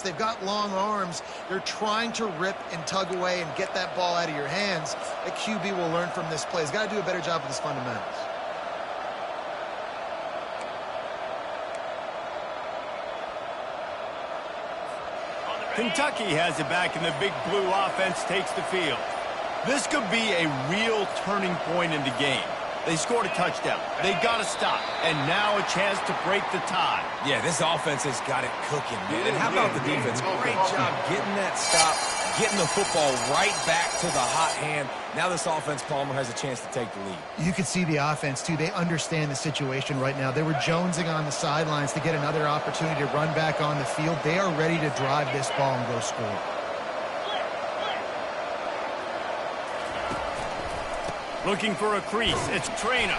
They've got long arms. They're trying to rip and tug away and get that ball out of your hands. The QB will learn from this play. He's got to do a better job with his fundamentals. Kentucky has it back, and the big blue offense takes the field. This could be a real turning point in the game. They scored a touchdown. They got to stop. And now a chance to break the tie. Yeah, this offense has got it cooking, man. And how about the defense? Great job getting that stop, getting the football right back to the hot hand. Now this offense, Palmer, has a chance to take the lead. You could see the offense, too. They understand the situation right now. They were jonesing on the sidelines to get another opportunity to run back on the field. They are ready to drive this ball and go score. Looking for a crease. It's Traina.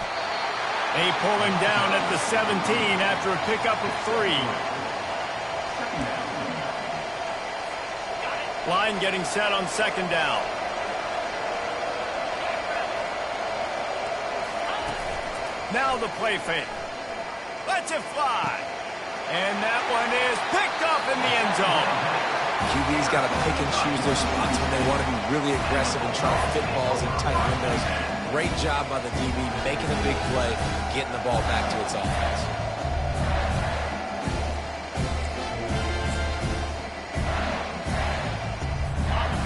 They pull him down at the 17 after a pickup of 3. Line getting set on second down. Now the play fake. Lets it fly. And that one is picked up in the end zone. QB's got to pick and choose their spots when they want to be really aggressive and try to fit balls in tight windows. Great job by the DB making a big play, getting the ball back to its offense.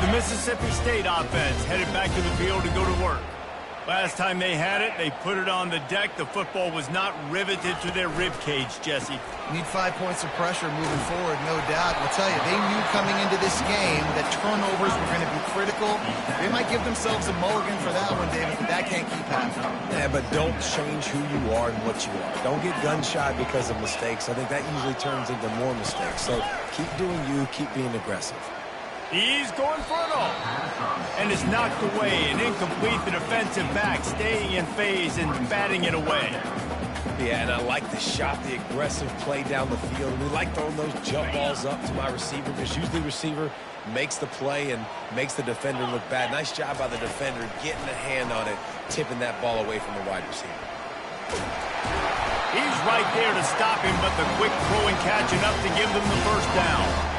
The Mississippi State offense headed back to the field to go to work. Last time they had it, they put it on the deck. The football was not riveted to their rib cage, Jesse. Need 5 points of pressure moving forward, no doubt. I'll tell you, they knew coming into this game that turnovers were going to be critical. They might give themselves a mulligan for that one, David, but that can't keep happening. Yeah, but don't change who you are and what you are. Don't get gun-shy because of mistakes. I think that usually turns into more mistakes. So keep doing you, keep being aggressive. He's going for it all. And it's knocked away and incomplete. The defensive back staying in phase and batting it away. Yeah, and I like the shot, the aggressive play down the field. We like throwing those jump balls up to my receiver because usually the receiver makes the play and makes the defender look bad. Nice job by the defender getting a hand on it, tipping that ball away from the wide receiver. He's right there to stop him, but the quick throw and catch enough to give them the first down.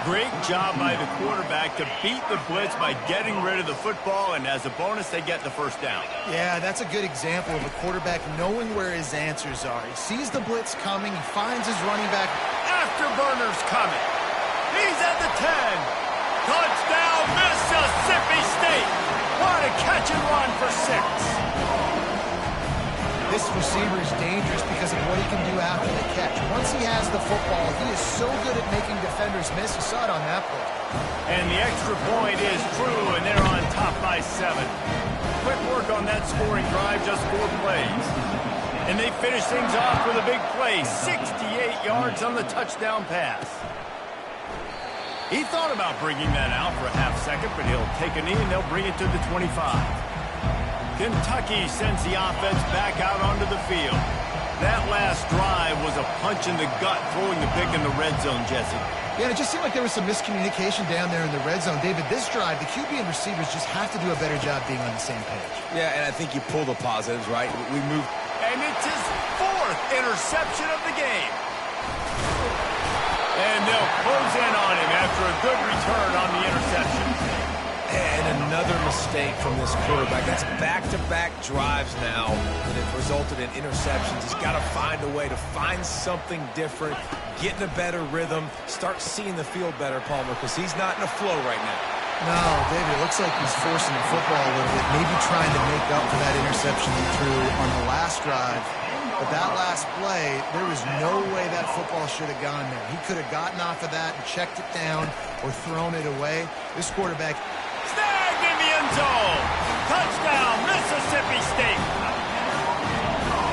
Great job by the quarterback to beat the blitz by getting rid of the football, and as a bonus, they get the first down. Yeah, that's a good example of a quarterback knowing where his answers are. He sees the blitz coming, he finds his running back. Afterburner's coming. He's at the 10. Touchdown, Mississippi State. What a catch and run for 6. This receiver is dangerous because of what he can do after the catch. Once he has the football, he is so good at making defenders miss. You saw it on that play. And the extra point is true, and they're on top by 7. Quick work on that scoring drive, just 4 plays. And they finish things off with a big play, 68 yards on the touchdown pass. He thought about bringing that out for a half second, but he'll take a knee and they'll bring it to the 25. Kentucky sends the offense back out onto the field. That last drive was a punch in the gut, throwing the pick in the red zone, Jesse. Yeah, and it just seemed like there was some miscommunication down there in the red zone. David, this drive, the QB and receivers just have to do a better job being on the same page. Yeah, and I think you pull the positives, right? We moved. And it's his 4th interception of the game. And they'll close in on him after a good return on the interception. And another mistake from this quarterback. That's back-to-back drives now that have resulted in interceptions. He's got to find a way to find something different, get in a better rhythm, start seeing the field better, Palmer, because he's not in a flow right now. No, David, it looks like he's forcing the football a little bit, maybe trying to make up for that interception he threw on the last drive. But that last play, there was no way that football should have gone there. He could have gotten off of that and checked it down or thrown it away. This quarterback... Snagged in the end zone. Touchdown, Mississippi State.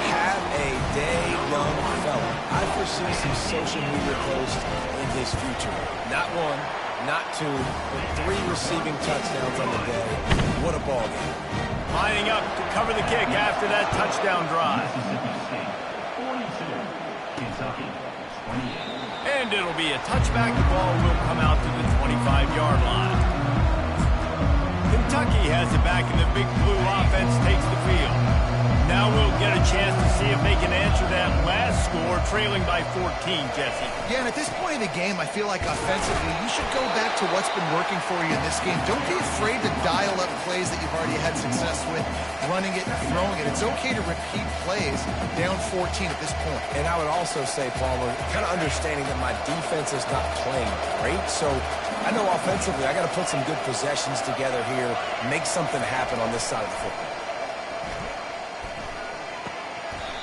Have a day, young fella. I foresee some social media posts in his future. Not 1, not 2, but 3 receiving touchdowns on the day. What a ball game. Lining up to cover the kick after that touchdown drive. And it'll be a touchback. The ball will come out to the 25-yard line. Kentucky has it back, and the Big Blue offense takes the field. Now we'll get a chance to see if they can answer that last score, trailing by 14, Jesse. Yeah, and at this point in the game, I feel like offensively, you should go back to what's been working for you in this game. Don't be afraid to dial up plays that you've already had success with, running it and throwing it. It's okay to repeat plays down 14 at this point. And I would also say, Palmer, kind of understanding that my defense is not playing great, so I know offensively I got to put some good possessions together here, make something happen on this side of the football.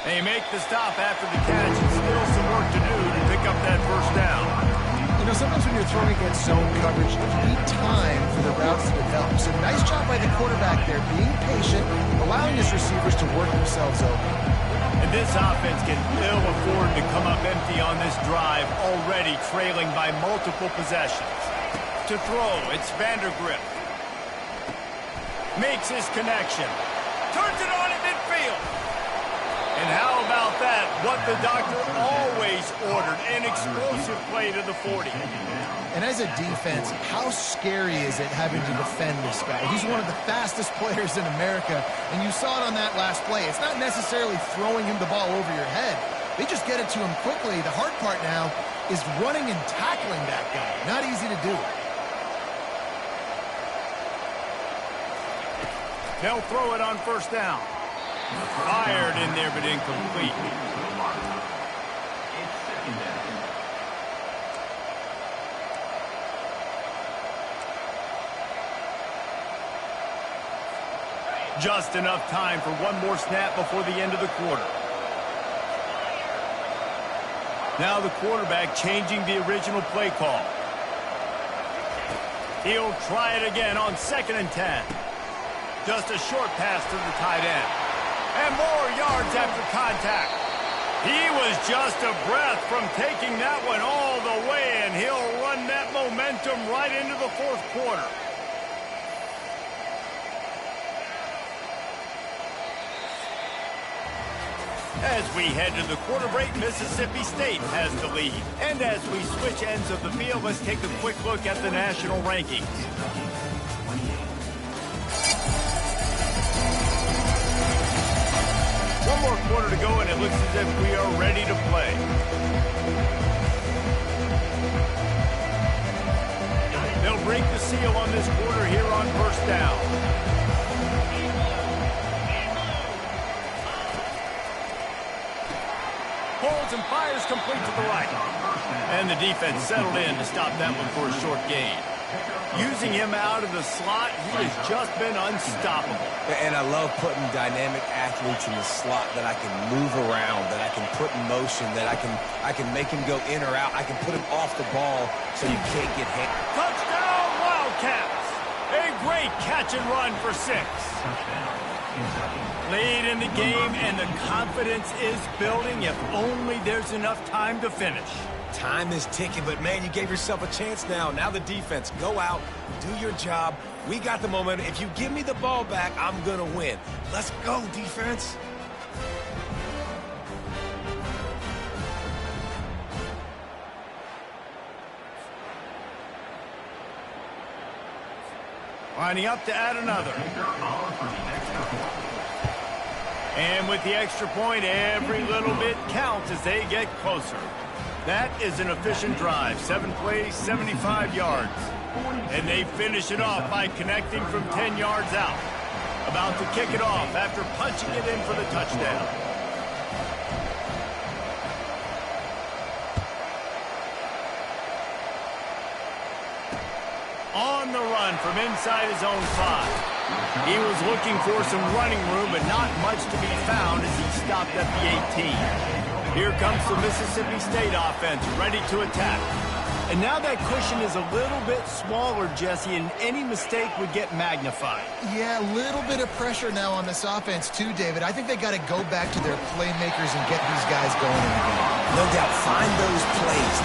They make the stop after the catch, and still some work to do to pick up that first down. You know, sometimes when you're throwing against zone coverage, you need time for the routes to develop. So nice job by the quarterback there, being patient, allowing his receivers to work themselves open. And this offense can ill afford to come up empty on this drive, already trailing by multiple possessions. To throw, it's Vandergrift. Makes his connection. Turns it on in midfield. And how about that? What the doctor always ordered, an explosive play to the 40. And as a defense, how scary is it having to defend this guy? He's one of the fastest players in America, and you saw it on that last play. It's not necessarily throwing him the ball over your head. They just get it to him quickly. The hard part now is running and tackling that guy. Not easy to do. They'll throw it on first down. Fired in there, but incomplete. Just enough time for one more snap before the end of the quarter. Now the quarterback changing the original play call. He'll try it again on 2nd and 10. Just a short pass to the tight end. And more yards after contact. He was just a breath from taking that one all the way, and he'll run that momentum right into the 4th quarter. As we head to the quarter break, Mississippi State has the lead. And as we switch ends of the field, let's take a quick look at the national rankings. One more quarter to go, and it looks as if we are ready to play. They'll break the seal on this quarter here on first down. Holds and fires complete to the right. And the defense settled in to stop that one for a short gain. Using him out of the slot, he has just been unstoppable. And I love putting dynamic athletes in the slot that I can move around, that I can put in motion, that I can make him go in or out. I can put him off the ball so you can't get hit. Touchdown, Wildcats! A great catch and run for 6. Lead in the game, and the confidence is building if only there's enough time to finish. Time is ticking, but man, you gave yourself a chance now. Now the defense, go out, do your job. We got the momentum. If you give me the ball back, I'm going to win. Let's go, defense. Lining up to add another. And with the extra point, every little bit counts as they get closer. That is an efficient drive. 7 plays, 75 yards. And they finish it off by connecting from 10 yards out. About to kick it off after punching it in for the touchdown. On the run from inside his own 5. He was looking for some running room, but not much to be found as he stopped at the 18. Here comes the Mississippi State offense, ready to attack. And now that cushion is a little bit smaller, Jesse, and any mistake would get magnified. Yeah, a little bit of pressure now on this offense too, David. I think they got to go back to their playmakers and get these guys going in the game. No doubt, find those plays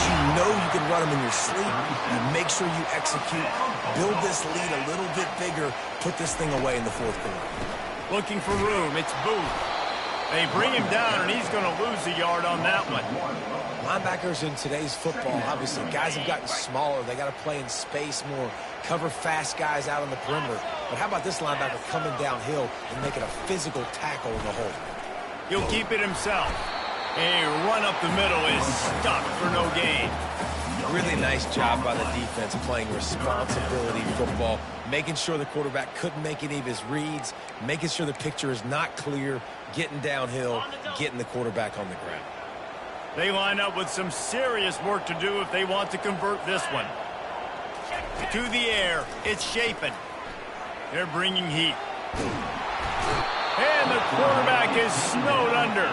you know you can run them in your sleep. You make sure you execute, build this lead a little bit bigger, put this thing away in the 4th quarter. Looking for room, it's Booth. They bring him down, and he's going to lose a yard on that one. Linebackers in today's football, obviously, guys have gotten smaller. They got to play in space more. cover fast guys out on the perimeter. But how about this linebacker coming downhill and making a physical tackle in the hole? He'll keep it himself. A run up the middle is stuck for no gain. Really nice job by the defense playing responsibility football, making sure the quarterback couldn't make any of his reads, making sure the picture is not clear, getting downhill, getting the quarterback on the ground. They line up with some serious work to do if they want to convert this one. To the air, it's Chapin. They're bringing heat. And the quarterback is snowed under.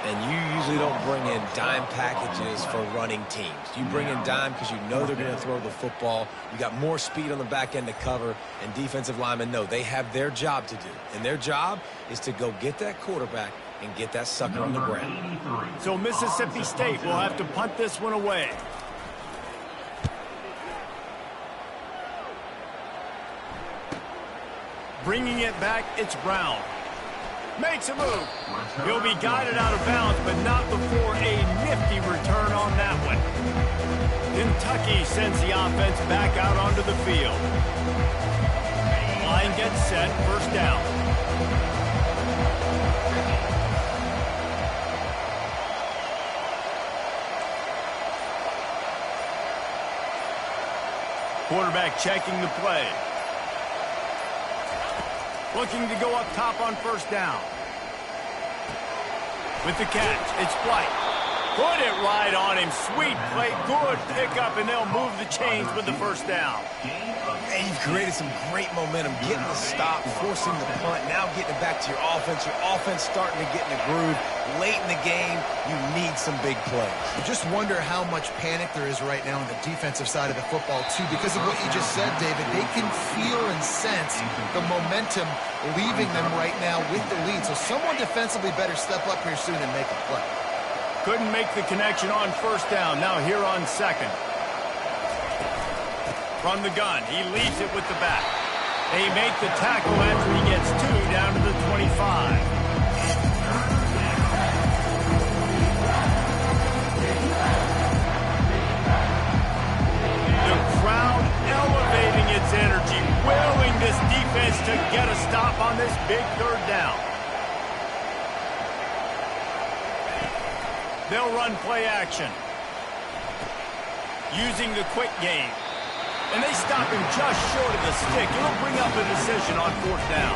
And you usually don't bring in dime packages for running teams. You bring in dime because you know they're going to throw the football. You got more speed on the back end to cover, and defensive linemen know they have their job to do. And their job is to go get that quarterback and get that sucker on the ground. So Mississippi State will have to punt this one away. Bringing it back, it's Brown. Makes a move. He'll be guided out of bounds, but not before a nifty return on that one. Kentucky sends the offense back out onto the field. Line gets set, first down. Quarterback checking the play. Looking to go up top on first down. With the catch, it's White. Put it right on him. Sweet play, good pickup, and they'll move the chains with the first down. Hey, you've created some great momentum, getting the stop, forcing the punt, now getting it back to your offense. Your offense starting to get in the groove. Late in the game, you need some big plays. You just wonder how much panic there is right now on the defensive side of the football, too, because of what you just said, David. They can feel and sense the momentum leaving them right now with the lead. So someone defensively better step up here soon and make a play. Couldn't make the connection on first down. Now here on second. From the gun, he leaves it with the back. They make the tackle after he gets 2 down to the 25. The crowd elevating its energy, willing this defense to get a stop on this big third down. They'll run play action. Using the quick game. And they stop him just short of the stick. It'll bring up a decision on fourth down.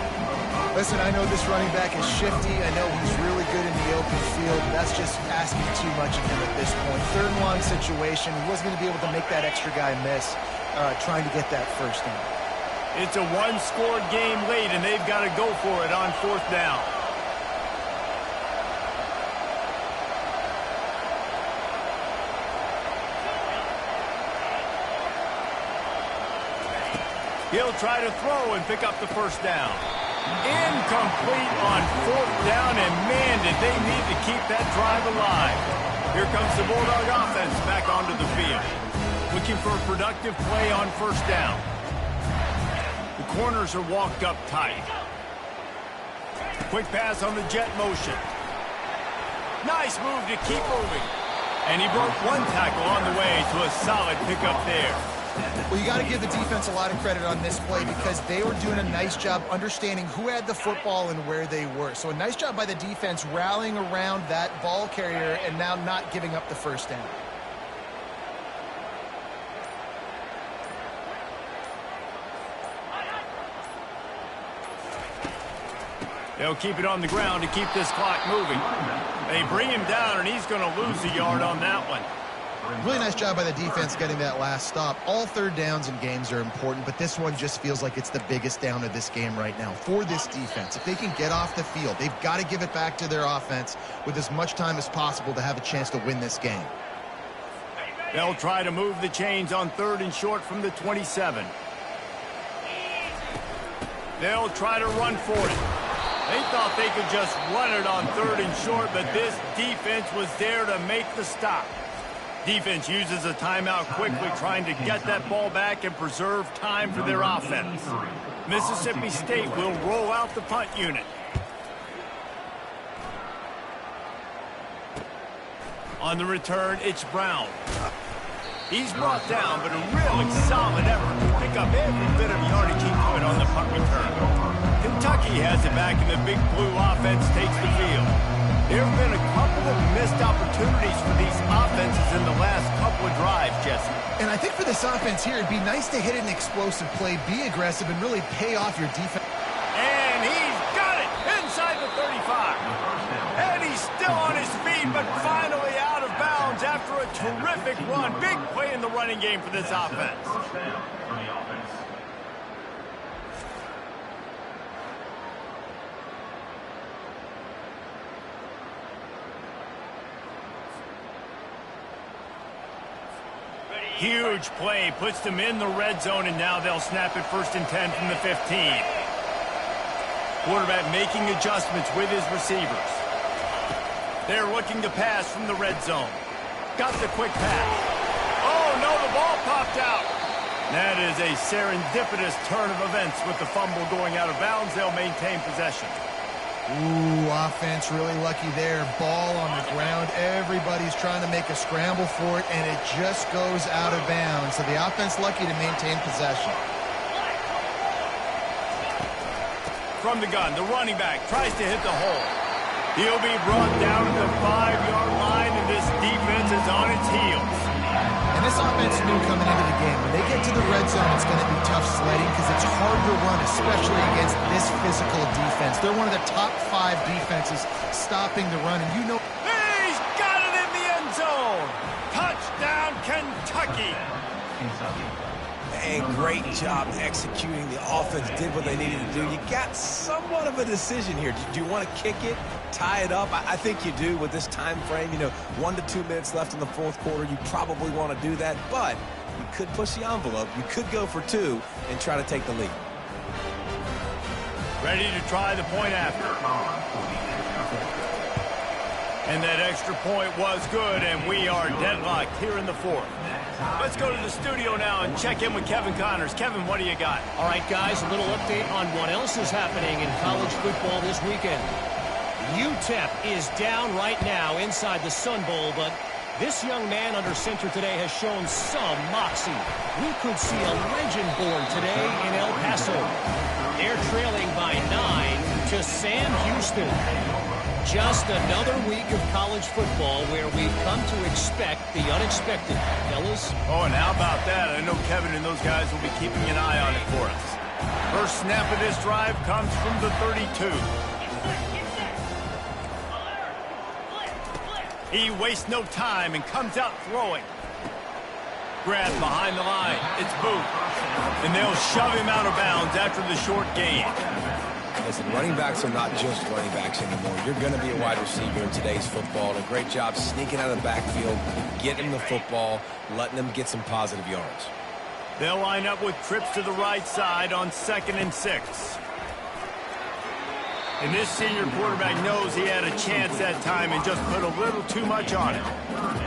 Listen, I know this running back is shifty. I know he's really good in the open field. That's just asking too much of him at this point. Third and long situation. He wasn't going to be able to make that extra guy miss trying to get that first down. It's a one-scored game late, and they've got to go for it on fourth down. He'll try to throw and pick up the first down. Incomplete on fourth down, and man, did they need to keep that drive alive. Here comes the Bulldog offense back onto the field. Looking for a productive play on first down. The corners are walked up tight. Quick pass on the jet motion. Nice move to keep moving. And he broke one tackle on the way to a solid pickup there. Well, you got to give the defense a lot of credit on this play because they were doing a nice job understanding who had the football and where they were. So a nice job by the defense rallying around that ball carrier and now not giving up the first down. They'll keep it on the ground to keep this clock moving. They bring him down, and he's going to lose a yard on that one. Really nice job by the defense getting that last stop. All third downs in games are important, but this one just feels like it's the biggest down of this game right now for this defense. If they can get off the field, they've got to give it back to their offense with as much time as possible to have a chance to win this game. They'll try to move the chains on third and short from the 27. They'll try to run for it. They thought they could just run it on third and short, but this defense was there to make the stop. Defense uses a timeout quickly, trying to get that ball back and preserve time for their offense. Mississippi State will roll out the punt unit. On the return, it's Brown. He's brought down, but a really solid effort to pick up every bit of yardage he could on the punt return. Kentucky has it back, and the Big Blue offense takes the field. There have been a couple of missed opportunities for these offenses in the last couple of drives, Jesse. And I think for this offense here, it'd be nice to hit an explosive play, be aggressive, and really pay off your defense. And he's got it inside the 35. And he's still on his feet, but finally out of bounds after a terrific run. Big play in the running game for this offense. Huge play, puts them in the red zone, and now they'll snap it 1st and 10 from the 15. Quarterback making adjustments with his receivers. They're looking to pass from the red zone. Got the quick pass. Oh, no, the ball popped out. That is a serendipitous turn of events with the fumble going out of bounds. They'll maintain possession. Ooh, offense really lucky there. Ball on the ground. Everybody's trying to make a scramble for it, and it just goes out of bounds. So the offense lucky to maintain possession. From the gun, the running back tries to hit the hole. He'll be brought down to the 5-yard line, and this defense is on its heels. And this offense knew coming into the game, when they get to the red zone, it's going to be tough sledding because it's hard to run, especially against this physical defense. They're one of the top 5 defenses stopping the run, and you know... He's got it in the end zone! Touchdown, Kentucky! A great job executing. The offense did what they needed to do. You got somewhat of a decision here. Do you want to kick it, tie it up? I think you do with this time frame. 1 to 2 minutes left in the fourth quarter. You probably want to do that, but you could push the envelope. You could go for 2 and try to take the lead. Ready to try the point after. And that extra point was good, and we are deadlocked here in the fourth. Let's go to the studio now and check in with Kevin Connors. Kevin, what do you got? All right, guys, a little update on what else is happening in college football this weekend. UTEP is down right now inside the Sun Bowl, but this young man under center today has shown some moxie. We could see a legend born today in El Paso. They're trailing by 9 to Sam Houston. Just another week of college football where we've come to expect the unexpected, fellas. Oh, and how about that? I know Kevin and those guys will be keeping an eye on it for us. First snap of this drive comes from the 32. He wastes no time and comes out throwing. Grab behind the line. It's Booth. And they'll shove him out of bounds after the short gain. Listen, running backs are not just running backs anymore. You're going to be a wide receiver in today's football. And a great job sneaking out of the backfield, getting the football, letting them get some positive yards. They'll line up with trips to the right side on 2nd and 6. And this senior quarterback knows he had a chance that time and just put a little too much on it.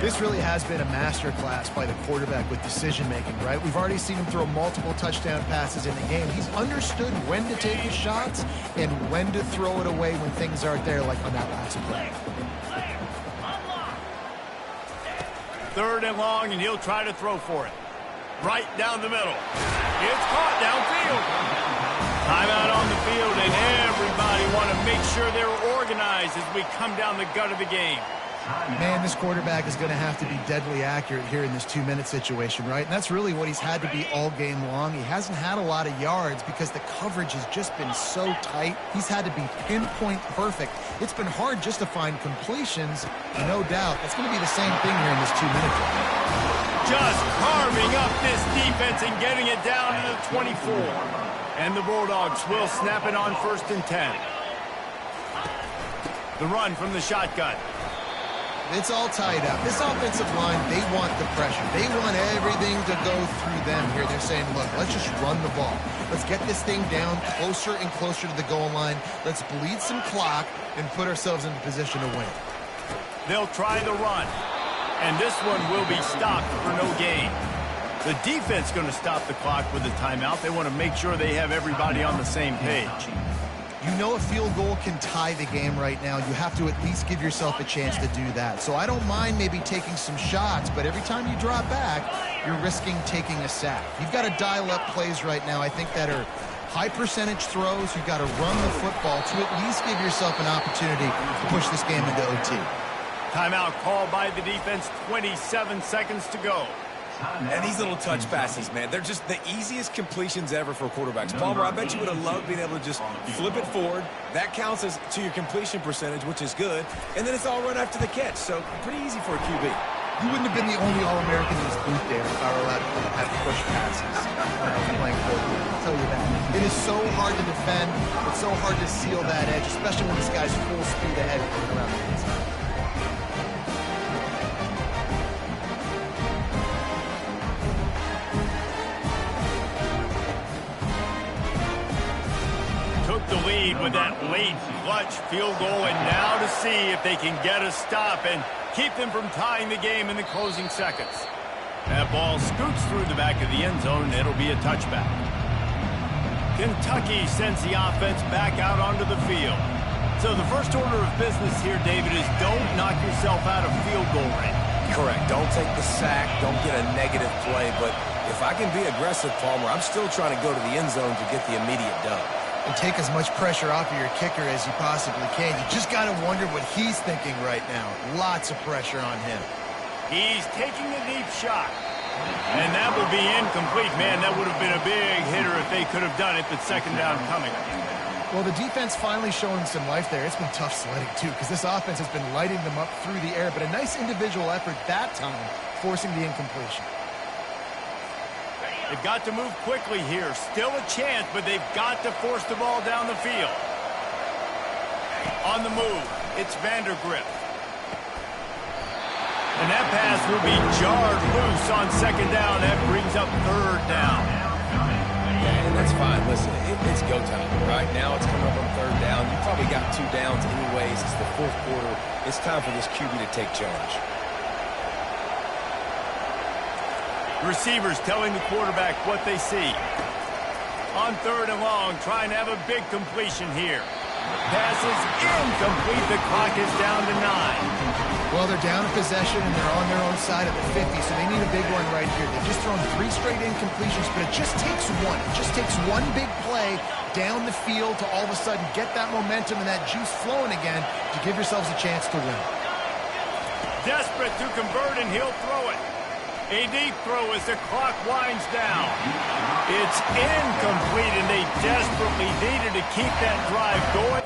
This really has been a masterclass by the quarterback with decision-making, right? We've already seen him throw multiple touchdown passes in the game. He's understood when to take his shots and when to throw it away when things aren't there, like on that last play. 3rd and long, and he'll try to throw for it. Right down the middle. It's caught downfield. Timeout on the field, and everybody want to make sure they're organized as we come down the gut of the game. Man, this quarterback is going to have to be deadly accurate here in this 2-minute situation, right? And that's really what he's had to be all game long. He hasn't had a lot of yards because the coverage has just been so tight. He's had to be pinpoint perfect. It's been hard just to find completions, no doubt. That's going to be the same thing here in this 2-minute drive. Just carving up this defense and getting it down to the 24. And the Bulldogs will snap it on 1st and 10. The run from the shotgun. It's all tied up. This offensive line, they want the pressure. They want everything to go through them here. They're saying, look, let's just run the ball. Let's get this thing down closer and closer to the goal line. Let's bleed some clock and put ourselves into position to win. They'll try the run. And this one will be stopped for no gain. The defense going to stop the clock with a timeout. They want to make sure they have everybody on the same page. You know a field goal can tie the game right now. You have to at least give yourself a chance to do that. So I don't mind maybe taking some shots, but every time you drop back, you're risking taking a sack. You've got to dial up plays right now, I think, that are high percentage throws. You've got to run the football to at least give yourself an opportunity to push this game into OT. Timeout called by the defense, 27 seconds to go. And these little touch passes, man, they're just the easiest completions ever for quarterbacks. Palmer, I bet you would have loved being able to just flip it forward. That counts as to your completion percentage, which is good. And then it's all run after the catch, so pretty easy for a QB. You wouldn't have been the only All-American in this booth, Dave, if I were allowed to have push passes when I was playing football. I'll tell you that. It is so hard to defend. It's so hard to seal that edge, especially when this guy's full speed ahead around the inside. Took the lead with that late clutch field goal, and now to see if they can get a stop and keep them from tying the game in the closing seconds. That ball scoots through the back of the end zone, and it'll be a touchback. Kentucky sends the offense back out onto the field. So the first order of business here, David, is don't knock yourself out of field goal range. Correct. Don't take the sack. Don't get a negative play. But if I can be aggressive, Palmer, I'm still trying to go to the end zone to get the immediate dub. And take as much pressure off of your kicker as you possibly can. You just got to wonder what he's thinking right now. Lots of pressure on him. He's taking a deep shot. And that will be incomplete. Man, that would have been a big hitter if they could have done it, but second down coming. Well, the defense finally showing some life there. It's been tough sledding, too, because this offense has been lighting them up through the air. But a nice individual effort that time, forcing the incompletion. They've got to move quickly here. Still a chance, but they've got to force the ball down the field. On the move, it's Vandergrift. And that pass will be jarred loose on second down. That brings up third down. And that's fine. Listen, it's go time. Right now it's coming up on third down. You probably got 2 downs anyways. It's the fourth quarter. It's time for this QB to take charge. Receivers telling the quarterback what they see. On third and long, trying to have a big completion here. Pass is incomplete. The clock is down to 9. Well, they're down in possession, and they're on their own side of the 50, so they need a big one right here. They've just thrown 3 straight incompletions, but it just takes one. It just takes one big play down the field to all of a sudden get that momentum and that juice flowing again to give yourselves a chance to win. Desperate to convert, and he'll throw it. A deep throw as the clock winds down. It's incomplete, and they desperately needed to keep that drive going.